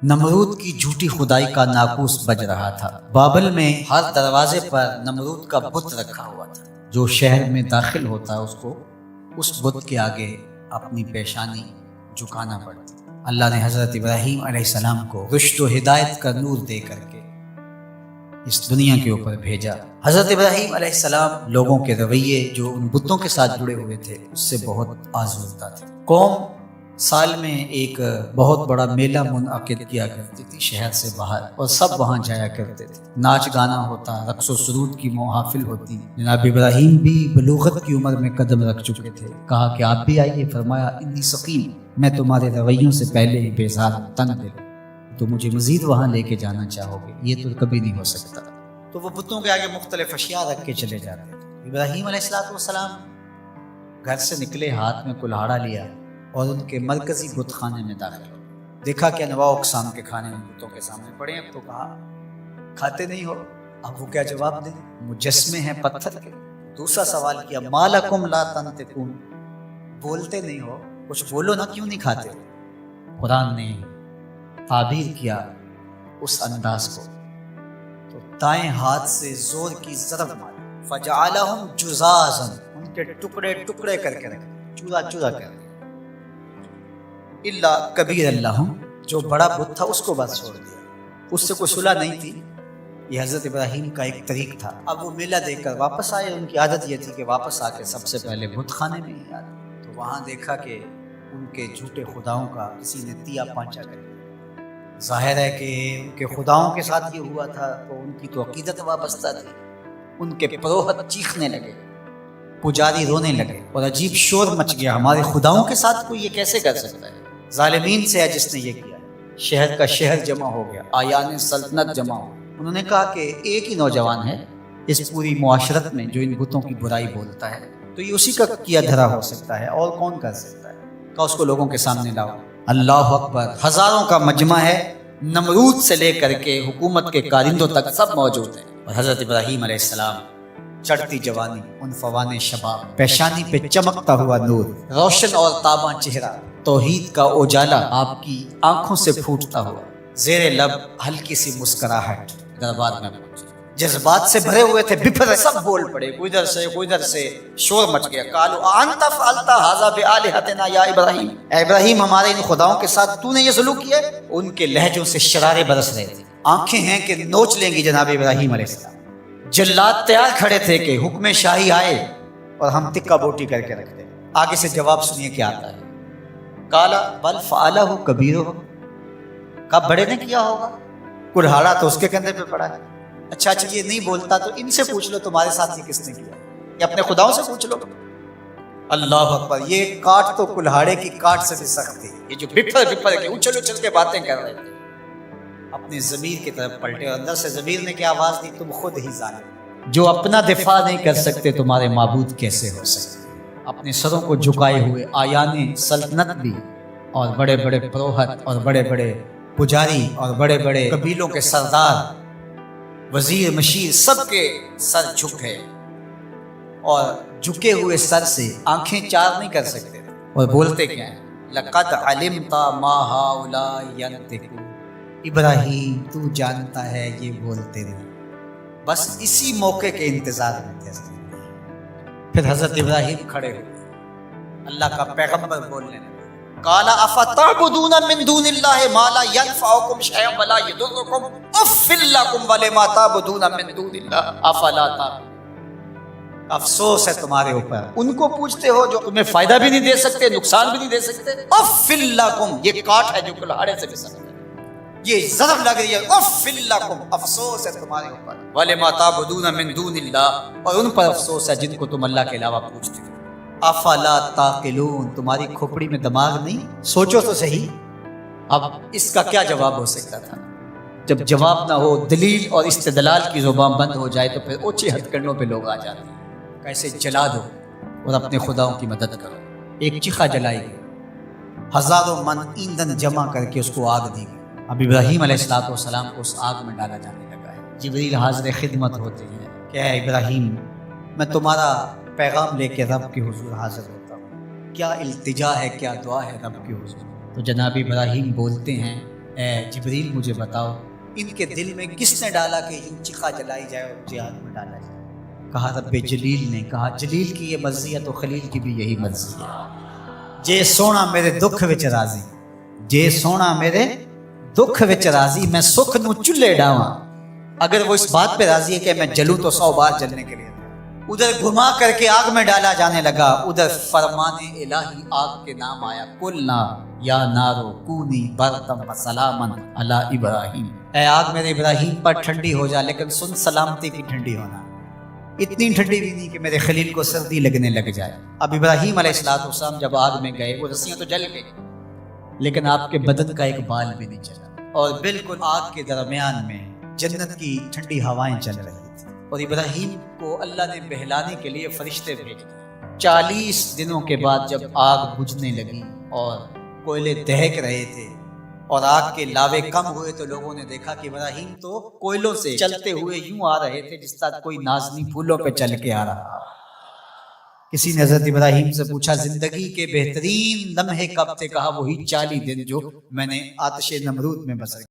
نمرود کی جھوٹی خدائی کا ناقوس بج رہا تھا۔ بابل میں ہر دروازے پر نمرود کا بت رکھا ہوا تھا۔ جو شہر میں داخل ہوتا اس کو اس بت کے آگے اپنی پیشانی جھکانا پڑتا۔ اللہ نے حضرت ابراہیم علیہ السلام کو رشد و ہدایت کا نور دے کر کے اس دنیا کے اوپر بھیجا۔ حضرت ابراہیم علیہ السلام لوگوں کے رویے جو ان بتوں کے ساتھ جڑے ہوئے تھے اس سے بہت آزردہ تھے۔ قوم سال میں ایک بہت بڑا میلہ منعقد کیا کرتی تھی شہر سے باہر، اور سب وہاں جایا کرتے تھے۔ ناچ گانا ہوتا، رقص و سرود کی محافل ہوتی۔ جناب ابراہیم بھی بلوغت کی عمر میں قدم رکھ چکے تھے۔ کہا کہ آپ بھی آئیے۔ فرمایا انی سقیم، میں تمہارے رویوں سے پہلے ہی بیزار ہوں، تنگ دل ہوں، تو مجھے مزید وہاں لے کے جانا چاہو گے؟ یہ تو کبھی نہیں ہو سکتا۔ تو وہ بتوں کے آگے مختلف اشیاء رکھ کے چلے جاتے تھے۔ ابراہیم علیہ السلام گھر سے نکلے، ہاتھ میں کلہاڑا لیا اور ان کے مرکزی بت خانے میں داخل ہو۔ دیکھا کہ انواع اقسام کے کھانے ان بتوں کے سامنے پڑے ہیں، تو کہا کھاتے نہیں ہو؟ اب وہ کیا جواب دیں؟ مجسمے ہیں پتھر کے۔ دوسرا سوال کیا ما لکم لا تنطقون، بولتے نہیں ہو، کچھ بولو نا، کیوں نہیں کھاتے؟ قرآن نے تعبیر کیا اس انداز کو، تو دائیں ہاتھ سے زور کی ضرب ماری، فجعلہم جزازا، ان کے ٹکڑے ٹکڑے کر کے رکھے، چورا چورا کر کے، اللہ کبیر اللہ، جو بڑا بت تھا اس کو بس چھوڑ دیا، اس سے کوئی صلح نہیں تھی۔ یہ حضرت ابراہیم کا ایک طریق تھا۔ اب وہ میلہ دیکھ کر واپس آئے۔ ان کی عادت یہ تھی کہ واپس آ کے سب سے پہلے بت خانے میں ہی آتے، تو وہاں دیکھا کہ ان کے جھوٹے خداؤں کا کسی نے تیا پانچا کر دیا۔ ظاہر ہے کہ ان کے خداؤں کے ساتھ یہ ہوا تھا تو ان کی تو عقیدت وابستہ تھی۔ ان کے پروہت چیخنے لگے، پجاری رونے لگے، اور عجیب شور مچ گیا، ہمارے خداؤں کے ساتھ کوئی یہ کیسے کر سکتا ہے؟ ظالمین سے ہے جس نے یہ کیا۔ شہر کا شہر جمع ہو گیا، آیان سلطنت جمع ہو۔ انہوں نے کہا کہ ایک ہی نوجوان ہے اس پوری معاشرت میں جو ان بتوں کی برائی بولتا ہے، تو یہ اسی کا کیا دھرا ہو سکتا ہے، اور کون کر سکتا ہے؟ کہ اس کو لوگوں کے سامنے لاؤ۔ اللہ اکبر، ہزاروں کا مجمع ہے، نمرود سے لے کر کے حکومت کے کارندوں تک سب موجود ہیں، اور حضرت ابراہیم علیہ السلام چڑھتی جوانی، عنفوان شباب، پیشانی پہ چمکتا ہوا نور، روشن اور تاباں چہرہ، توحید کا اجالا آپ کی آنکھوں سے پھوٹتا ہوا، زیر لب ہلکی سی مسکراہٹ، دربار میں پہنچے۔ جذبات سے بھرے ہوئے تھے، بپھر سب بول پڑے، کوئی ادھر سے شور مچ گیا۔ قالوا انت فعلت هذا بآلهتنا یا ابراہیم، اے ابراہیم ہمارے ان خداؤں کے ساتھ تو نے یہ سلوک کیا ہے؟ ان کے لہجوں سے شرارے برس رہے تھے، آنکھیں ہیں کہ نوچ لیں گی جناب ابراہیم علیہ السلام۔ جلات تیار کھڑے تھے کہ حکم شاہی آئے اور ہم تکا بوٹی کر کے رکھتے۔ آگے سے جواب سنیے کیا آتا ہے۔ قالا بل فعلہ کبیرہم، کب بڑے نے کیا ہوگا، کلہاڑا تو اس کے کندھے پہ پڑا ہے۔ اچھا یہ نہیں بولتا تو ان سے پوچھ لو تمہارے ساتھ یہ کس نے کیا، یا اپنے خداؤں سے پوچھ لو۔ اللہ اکبر، یہ کاٹ تو کلہاڑے کی کاٹ سے بھی سخت تھی۔ یہ جو بپھر کے اچھل اچھل کے باتیں کر رہے تھے، اپنے ضمیر کی طرف پلٹے، اور اندر سے ضمیر نے کیا آواز دی، تم خود ہی ظالم، جو اپنا دفاع نہیں کر سکتے تمہارے معبود کیسے ہو سکتے؟ اپنے سروں کو جھکائے ہوئے آیان سلطنت بھی، اور بڑے بڑے پروہت، اور بڑے بڑے پجاری، اور بڑے بڑے قبیلوں کے سردار، وزیر مشیر، سب کے سر جھک ہے، اور جھکے ہوئے سر سے آنکھیں چار نہیں کر سکتے، اور بولتے کیا ہیں؟ لقد علمت ما هؤلاء ينطقون، ابراہیم تو جانتا ہے یہ بولتے نہیں۔ بس اسی موقع کے انتظار میں تھے۔ پھر حضرت ابراہیم کھڑے ہوئے، اللہ کا پیغمبر بولنے لگے، قال افتعبدون من دون اللہ ما لا ينفعكم شيئا ولا يضركم اف لكم ولما تعبدون من دون اللہ افلا تعقلون۔ افسوس ہے تمہارے اوپر، ان کو پوچھتے ہو جو تمہیں فائدہ بھی نہیں دے سکتے، نقصان بھی نہیں دے سکتے۔ اف لکم، یہ کاٹ ہے جو کلہاڑے سے بھی سخت ہے، یہ ضرب لگ رہی ہے، اف لکم، افسوس ہے تمہارے اوپر، ولما تعبدون من دون اللہ، اور ان پر افسوس ہے جن کو تم اللہ کے علاوہ پوچھتے ہو۔ افلا تعقلون، تمہاری کھوپڑی میں دماغ نہیں؟ سوچو تو صحیح۔ اب اس کا کیا جواب ہو سکتا تھا؟ جب جواب نہ ہو، دلیل اور استدلال کی زبان بند ہو جائے تو پھر اونچے ہتھ کنڈوں پہ لوگ آ جاتے ہیں، کیسے جلا دو اور اپنے خداؤں کی مدد کرو۔ ایک چیخا جلائی گئی، ہزاروں من ایندھن جمع کر کے اس کو آگ دی گئی۔ اب ابراہیم علیہ السلام کو اس آگ میں ڈالا جانے لگا ہے۔ جبریل حاضر خدمت ہوتے ہیں کہ اے ابراہیم، میں تمہارا پیغام لے کے رب کے حضور حاضر ہوتا ہوں، کیا التجا ہے، کیا دعا ہے رب کے حضور؟ تو جناب ابراہیم بولتے ہیں اے جبریل مجھے بتاؤ ان کے دل میں کس نے ڈالا کہ یوں چیخا جلائی جائے اور جہاد میں ڈالا جائے؟ کہا رب جلیل نے. کہا جلیل کی یہ مرضی ہے تو خلیل کی بھی یہی مرضی ہے. جے سونا میرے دکھ وچ راضی، جے سونا میرے دکھ وچ راضی، میں سکھ نو چلے ڈاواں. اگر وہ اس بات پہ راضی ہے کہ میں جلوں تو 100 بار جلنے کے لیے. ادھر گھما کر کے آگ میں ڈالا جانے لگا، ادھر فرمان الہی آگ کے نام آیا. قلنا یا نارو کونی بردم و سلاما علی ابراہیم. اے آگ میرے ابراہیم پر ٹھنڈی ہو جا، لیکن سن سلامتی کی ٹھنڈی ہونا، اتنی ٹھنڈی بھی نہیں کہ میرے خلیل کو سردی لگنے لگ جائے. اب ابراہیم علیہ السلام جب آگ میں گئے، وہ رسیاں تو جل گئی لیکن آپ کے بدن کا ایک بال بھی نہیں چلا، اور بالکل آگ کے درمیان میں جنت کی ٹھنڈی ہوائیں چل رہی تھی. اور ابراہیم کو اللہ نے بہلانے کے لیے فرشتے بھیج دیے. 40 دنوں کے بعد جب آگ بجھنے لگی اور کوئلے دہک رہے تھے اور آگ کے لاوے کم ہوئے، تو لوگوں نے دیکھا کہ ابراہیم تو کوئلوں سے چلتے ہوئے یوں آ رہے تھے جس طرح کوئی نازنی پھولوں پہ چل کے آ رہا. کسی نے حضرت ابراہیم سے پوچھا زندگی کے بہترین لمحے کب تھے؟ کہا وہی 40 دن جو میں نے آتش نمرود میں بسر